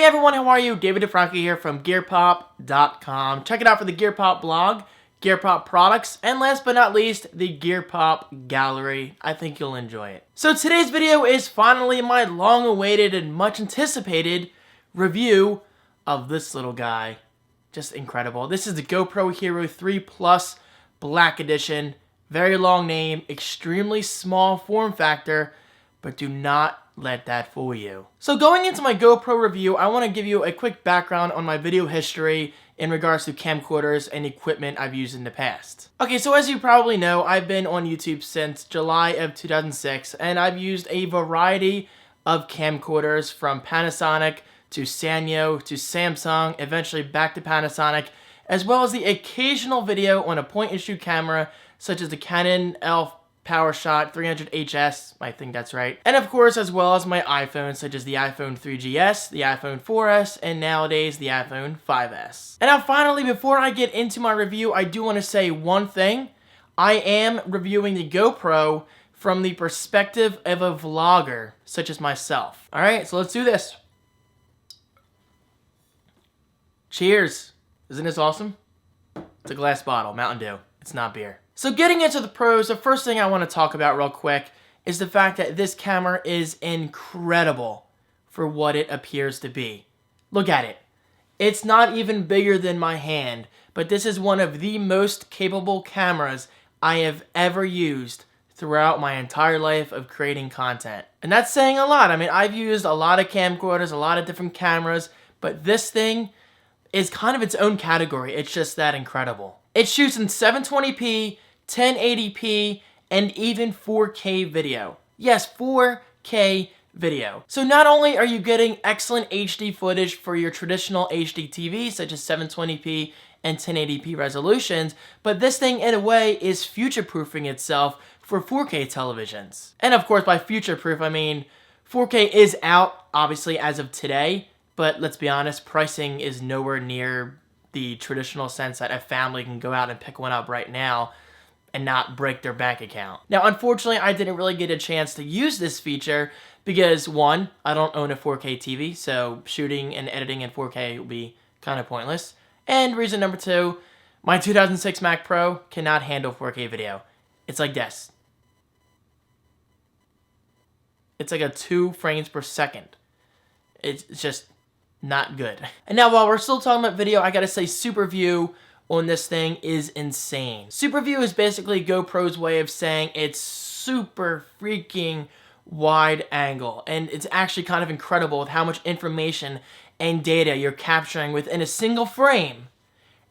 Hey everyone, how are you? David Franco here from GearPop.com. Check it out for the GearPop blog, GearPop products, and last but not least, the GearPop gallery. I think you'll enjoy it. So today's video is finally my long-awaited and much-anticipated review of this little guy. Just incredible. This is the GoPro HERO3 Plus Black Edition. Very long name, extremely small form factor, but do not let that fool you. So going into my GoPro review, I want to give you a quick background on my video history in regards to camcorders and equipment I've used in the past. Okay, so as you probably know, I've been on YouTube since July of 2006, and I've used a variety of camcorders from Panasonic to Sanyo to Samsung, eventually back to Panasonic, as well as the occasional video on a point-and-shoot camera such as the Canon PowerShot 300HS, I think that's right. And of course, as well as my iPhones, such as the iPhone 3GS, the iPhone 4S, and nowadays the iPhone 5S. And now finally, before I get into my review, I do want to say one thing. I am reviewing the GoPro from the perspective of a vlogger, such as myself. Alright, so let's do this. Cheers. Isn't this awesome? It's a glass bottle, Mountain Dew. It's not beer. So getting into the pros, the first thing I want to talk about real quick is the fact that this camera is incredible for what it appears to be. Look at it. It's not even bigger than my hand, but this is one of the most capable cameras I have ever used throughout my entire life of creating content. And that's saying a lot. I mean, I've used a lot of camcorders, a lot of different cameras, but this thing is kind of its own category. It's just that incredible. It shoots in 720p, 1080p, and even 4K video. Yes, 4K video. So not only are you getting excellent HD footage for your traditional HD TV, such as 720p and 1080p resolutions, but this thing in a way is future-proofing itself for 4K televisions. And of course, by future-proof, I mean 4K is out, obviously, as of today, but let's be honest, pricing is nowhere near the traditional sense that a family can go out and pick one up right now and not break their bank account. Now, unfortunately, I didn't really get a chance to use this feature because, one, I don't own a 4K TV, so shooting and editing in 4K will be kind of pointless. And reason number two, my 2006 Mac Pro cannot handle 4K video. It's like this. It's like a 2 frames per second. It's just not good. And now, while we're still talking about video, I gotta say Super View on this thing is insane. Super View is basically GoPro's way of saying it's super freaking wide angle, and it's actually kind of incredible with how much information and data you're capturing within a single frame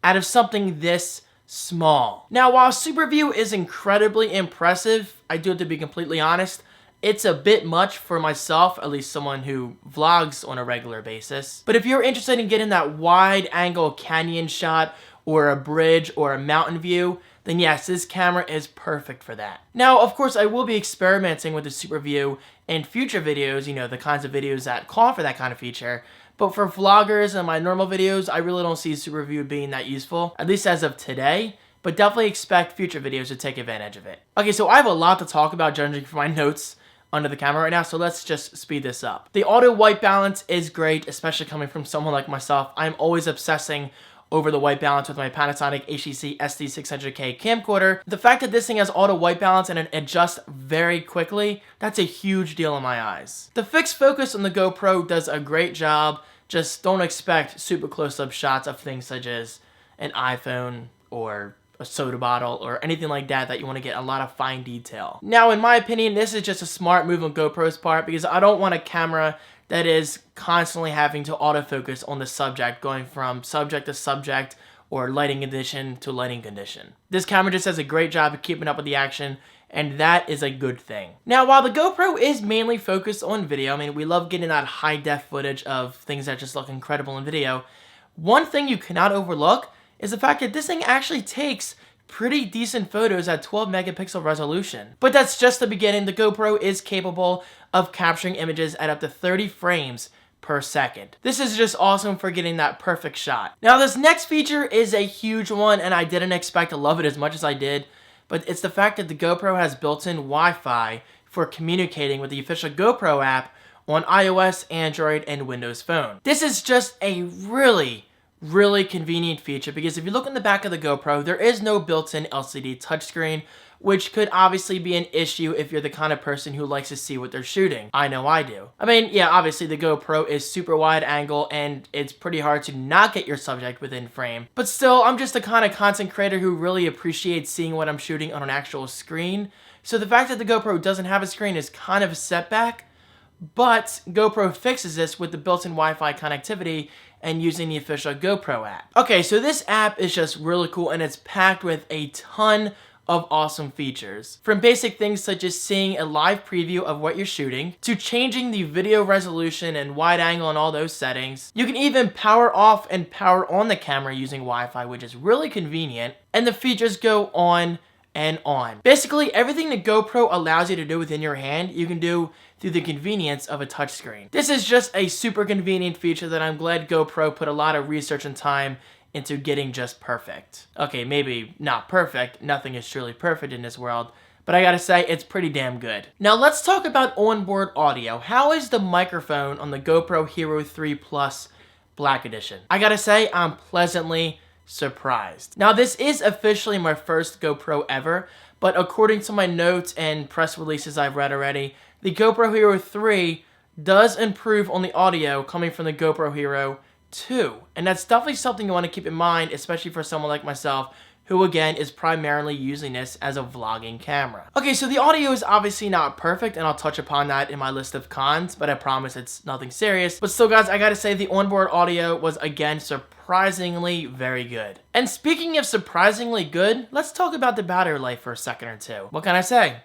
out of something this small. Now, while Super View is incredibly impressive, I do have to be completely honest, it's a bit much for myself, at least someone who vlogs on a regular basis. But if you're interested in getting that wide angle canyon shot or a bridge or a mountain view, then yes, this camera is perfect for that. Now, of course, I will be experimenting with the Super View in future videos, you know, the kinds of videos that call for that kind of feature. But for vloggers and my normal videos, I really don't see Super View being that useful, at least as of today. But definitely expect future videos to take advantage of it. Okay, so I have a lot to talk about judging from my notes under the camera right now, so let's just speed this up. The auto white balance is great, especially coming from someone like myself. I'm always obsessing over the white balance with my Panasonic HTC SD600K camcorder. The fact that this thing has auto white balance and it adjusts very quickly, that's a huge deal in my eyes. The fixed focus on the GoPro does a great job. Just don't expect super close-up shots of things such as an iPhone or a soda bottle or anything like that you want to get a lot of fine detail. Now, in my opinion, this is just a smart move on GoPro's part because I don't want a camera that is constantly having to autofocus on the subject, going from subject to subject or lighting condition to lighting condition. This camera just does a great job of keeping up with the action, and that is a good thing. Now, while the GoPro is mainly focused on video, I mean, we love getting that high-def footage of things that just look incredible in video, one thing you cannot overlook is the fact that this thing actually takes pretty decent photos at 12 megapixel resolution. But that's just the beginning. The GoPro is capable of capturing images at up to 30 frames per second. This is just awesome for getting that perfect shot. Now, this next feature is a huge one, and I didn't expect to love it as much as I did, but it's the fact that the GoPro has built-in Wi-Fi for communicating with the official GoPro app on iOS, Android, and Windows Phone. This is just a really convenient feature because if you look in the back of the GoPro, there is no built-in LCD touchscreen, which could obviously be an issue if you're the kind of person who likes to see what they're shooting. I know I do. I mean, yeah, obviously the GoPro is super wide angle and it's pretty hard to not get your subject within frame. But still, I'm just the kind of content creator who really appreciates seeing what I'm shooting on an actual screen. So the fact that the GoPro doesn't have a screen is kind of a setback, but GoPro fixes this with the built-in Wi-Fi connectivity and using the official GoPro app. Okay, so this app is just really cool and it's packed with a ton of awesome features. From basic things such as seeing a live preview of what you're shooting, to changing the video resolution and wide angle and all those settings. You can even power off and power on the camera using Wi-Fi, which is really convenient, and the features go on and on. Basically, everything the GoPro allows you to do within your hand, you can do through the convenience of a touchscreen. This is just a super convenient feature that I'm glad GoPro put a lot of research and time into getting just perfect. Okay, maybe not perfect, nothing is truly perfect in this world, but I gotta say, it's pretty damn good. Now let's talk about onboard audio. How is the microphone on the GoPro Hero 3 Plus Black Edition? I gotta say, I'm pleasantly surprised. Now this is officially my first GoPro ever, but according to my notes and press releases I've read already, the GoPro Hero 3 does improve on the audio coming from the GoPro Hero 2. And that's definitely something you want to keep in mind, especially for someone like myself, who again is primarily using this as a vlogging camera. Okay, so the audio is obviously not perfect, and I'll touch upon that in my list of cons, but I promise it's nothing serious. But still guys, I gotta say the onboard audio was again surprisingly very good. And speaking of surprisingly good, let's talk about the battery life for a second or two. What can I say?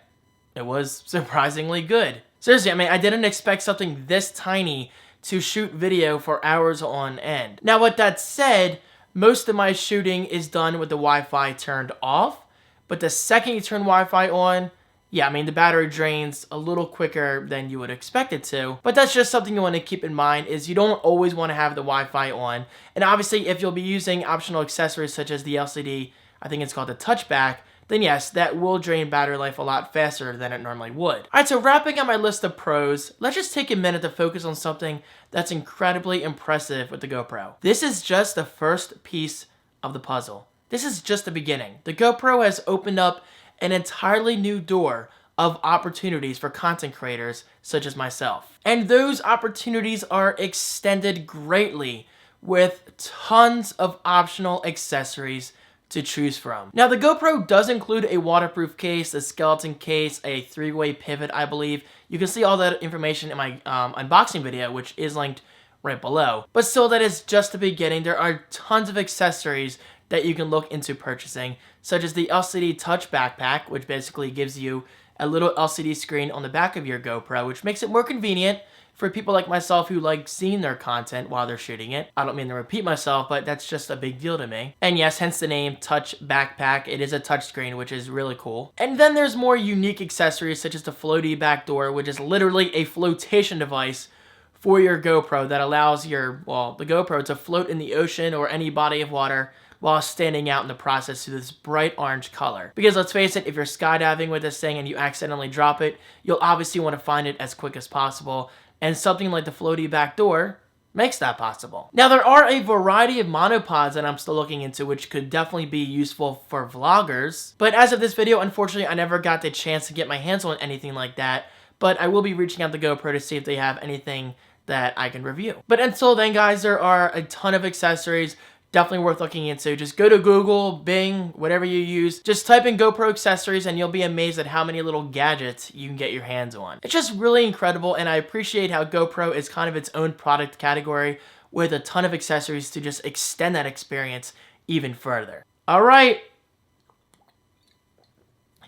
It was surprisingly good. Seriously, I mean, I didn't expect something this tiny to shoot video for hours on end. Now with that said, most of my shooting is done with the Wi-Fi turned off, but the second you turn Wi-Fi on, yeah, I mean the battery drains a little quicker than you would expect it to, but that's just something you want to keep in mind is you don't always want to have the Wi-Fi on, and obviously if you'll be using optional accessories such as the LCD, I think it's called the touchback, then yes, that will drain battery life a lot faster than it normally would. Alright, so wrapping up my list of pros, let's just take a minute to focus on something that's incredibly impressive with the GoPro. This is just the first piece of the puzzle. This is just the beginning. The GoPro has opened up an entirely new door of opportunities for content creators such as myself. And those opportunities are extended greatly with tons of optional accessories to choose from. Now the GoPro does include a waterproof case, a skeleton case, a 3-way pivot I believe. You can see all that information in my unboxing video, which is linked right below. But still, that is just the beginning. There are tons of accessories that you can look into purchasing, such as the LCD Touch Backpack, which basically gives you a little LCD screen on the back of your GoPro, which makes it more convenient for people like myself who like seeing their content while they're shooting it. I don't mean to repeat myself, but that's just a big deal to me. And yes, hence the name Touch Backpack. It is a touchscreen, which is really cool. And then there's more unique accessories such as the floaty back door, which is literally a flotation device for your GoPro that allows your, well, the GoPro to float in the ocean or any body of water while standing out in the process to this bright orange color. Because let's face it, if you're skydiving with this thing and you accidentally drop it, you'll obviously want to find it as quick as possible. And something like the floaty back door makes that possible. Now there are a variety of monopods that I'm still looking into which could definitely be useful for vloggers. But as of this video, unfortunately, I never got the chance to get my hands on anything like that. But I will be reaching out to GoPro to see if they have anything that I can review. But until then, guys, there are a ton of accessories definitely worth looking into. Just go to Google, Bing, whatever you use. Just type in GoPro accessories and you'll be amazed at how many little gadgets you can get your hands on. It's just really incredible, and I appreciate how GoPro is kind of its own product category with a ton of accessories to just extend that experience even further. All right.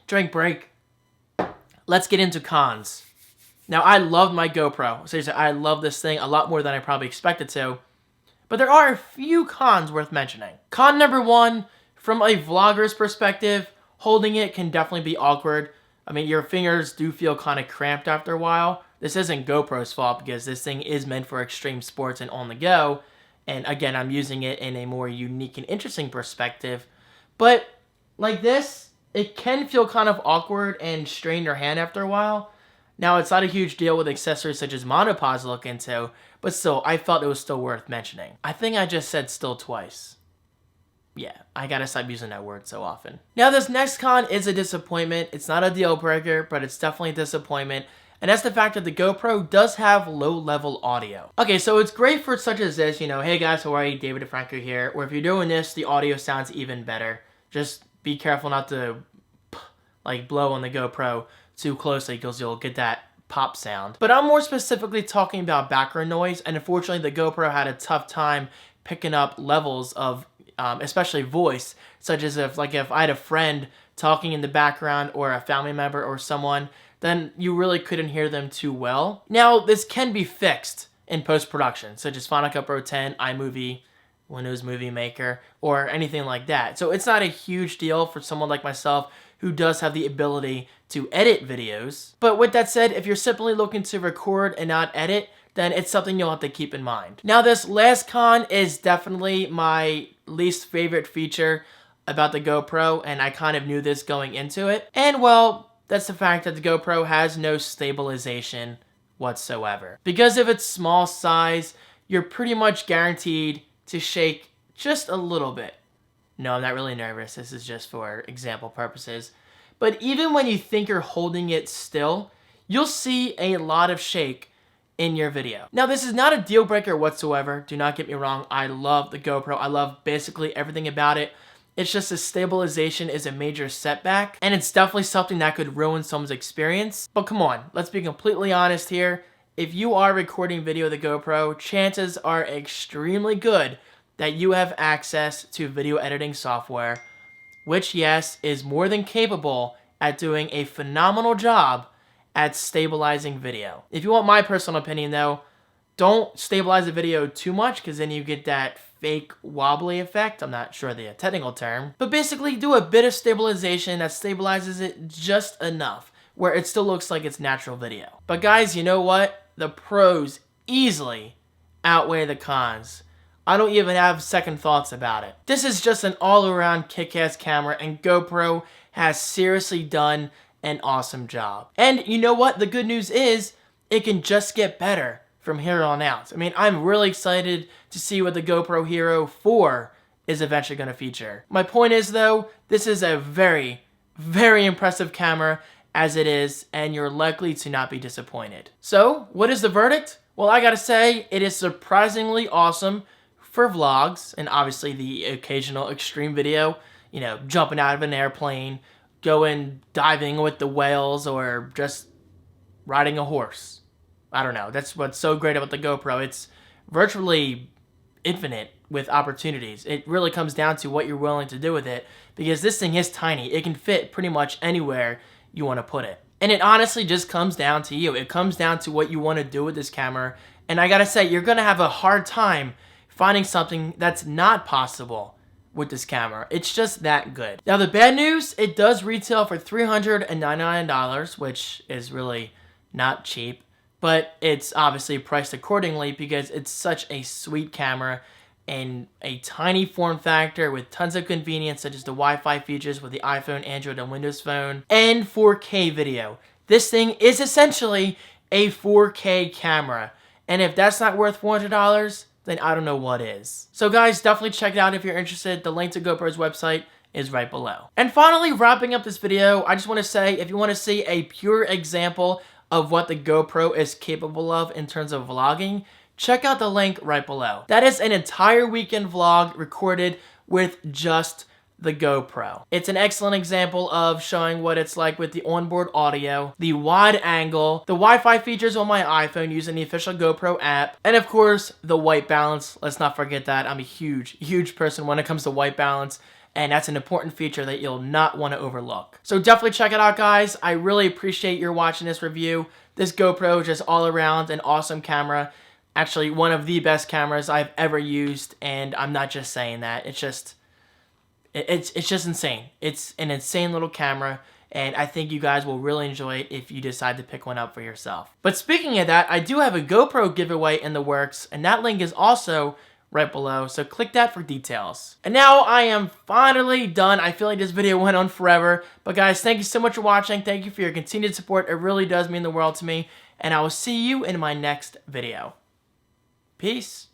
Drink break. Let's get into cons. Now, I love my GoPro. Seriously, I love this thing a lot more than I probably expected to. But there are a few cons worth mentioning. Con number one, from a vlogger's perspective, holding it can definitely be awkward. I mean, your fingers do feel kind of cramped after a while. This isn't GoPro's fault because this thing is meant for extreme sports and on the go. And again, I'm using it in a more unique and interesting perspective. But like this, it can feel kind of awkward and strain your hand after a while. Now, it's not a huge deal with accessories such as monopods to look into, but still, I felt it was still worth mentioning. I think I just said still twice. Yeah, I gotta stop using that word so often. Now, this next con is a disappointment. It's not a deal breaker, but it's definitely a disappointment. And that's the fact that the GoPro does have low-level audio. Okay, so it's great for such as this, you know, hey guys, how are you? David and Franco here. Or if you're doing this, the audio sounds even better. Just be careful not to, like, blow on the GoPro too closely because you'll get that pop sound. But I'm more specifically talking about background noise, and unfortunately the GoPro had a tough time picking up levels of, especially voice, such as if I had a friend talking in the background or a family member or someone, then you really couldn't hear them too well. Now, this can be fixed in post-production, such as Final Cut Pro 10, iMovie, Windows Movie Maker, or anything like that. So it's not a huge deal for someone like myself who does have the ability to edit videos. But with that said, if you're simply looking to record and not edit, then it's something you'll have to keep in mind. Now, this last con is definitely my least favorite feature about the GoPro, and I kind of knew this going into it. And well, that's the fact that the GoPro has no stabilization whatsoever. Because of its small size, you're pretty much guaranteed to shake just a little bit. No, I'm not really nervous. This is just for example purposes. But even when you think you're holding it still, you'll see a lot of shake in your video. Now, this is not a deal breaker whatsoever. Do not get me wrong. I love the GoPro. I love basically everything about it. It's just the stabilization is a major setback, and it's definitely something that could ruin someone's experience. But come on, let's be completely honest here. If you are recording video with the GoPro, chances are extremely good that you have access to video editing software, which, yes, is more than capable at doing a phenomenal job at stabilizing video. If you want my personal opinion, though, don't stabilize the video too much, because then you get that fake wobbly effect. I'm not sure the technical term, but basically do a bit of stabilization that stabilizes it just enough where it still looks like it's natural video. But guys, you know what? The pros easily outweigh the cons. I don't even have second thoughts about it. This is just an all-around kick-ass camera, and GoPro has seriously done an awesome job. And you know what? The good news is it can just get better from here on out. I mean, I'm really excited to see what the GoPro Hero 4 is eventually going to feature. My point is, though, this is a very, very impressive camera as it is, and you're likely to not be disappointed. So, what is the verdict? Well, I gotta say, it is surprisingly awesome for vlogs, and obviously the occasional extreme video, you know, jumping out of an airplane, going diving with the whales, or just riding a horse. I don't know. That's what's so great about the GoPro. It's virtually infinite with opportunities. It really comes down to what you're willing to do with it, because this thing is tiny. It can fit pretty much anywhere you want to put it. And it honestly just comes down to you. It comes down to what you want to do with this camera. And I gotta say, you're gonna have a hard time finding something that's not possible with this camera. It's just that good. Now, the bad news, it does retail for $399, which is really not cheap. But it's obviously priced accordingly because it's such a sweet camera in a tiny form factor with tons of convenience, such as the Wi-Fi features with the iPhone, Android, and Windows Phone, and 4K video. This thing is essentially a 4K camera. And if that's not worth $400, then I don't know what is. So guys, definitely check it out if you're interested. The link to GoPro's website is right below. And finally, wrapping up this video, I just want to say, if you want to see a pure example of what the GoPro is capable of in terms of vlogging, check out the link right below. That is an entire weekend vlog recorded with just the GoPro. It's an excellent example of showing what it's like with the onboard audio, the wide angle, the Wi-Fi features on my iPhone using the official GoPro app, and of course, the white balance. Let's not forget that. I'm a huge person when it comes to white balance, and that's an important feature that you'll not want to overlook. So definitely check it out, guys. I really appreciate your watching this review. This GoPro is just all around an awesome camera. Actually, one of the best cameras I've ever used, and I'm not just saying that. It's just insane. It's an insane little camera, and I think you guys will really enjoy it if you decide to pick one up for yourself. But speaking of that, I do have a GoPro giveaway in the works, and that link is also right below. So click that for details. And now I am finally done. I feel like this video went on forever. But guys, thank you so much for watching. Thank you for your continued support. It really does mean the world to me. And I will see you in my next video. Peace.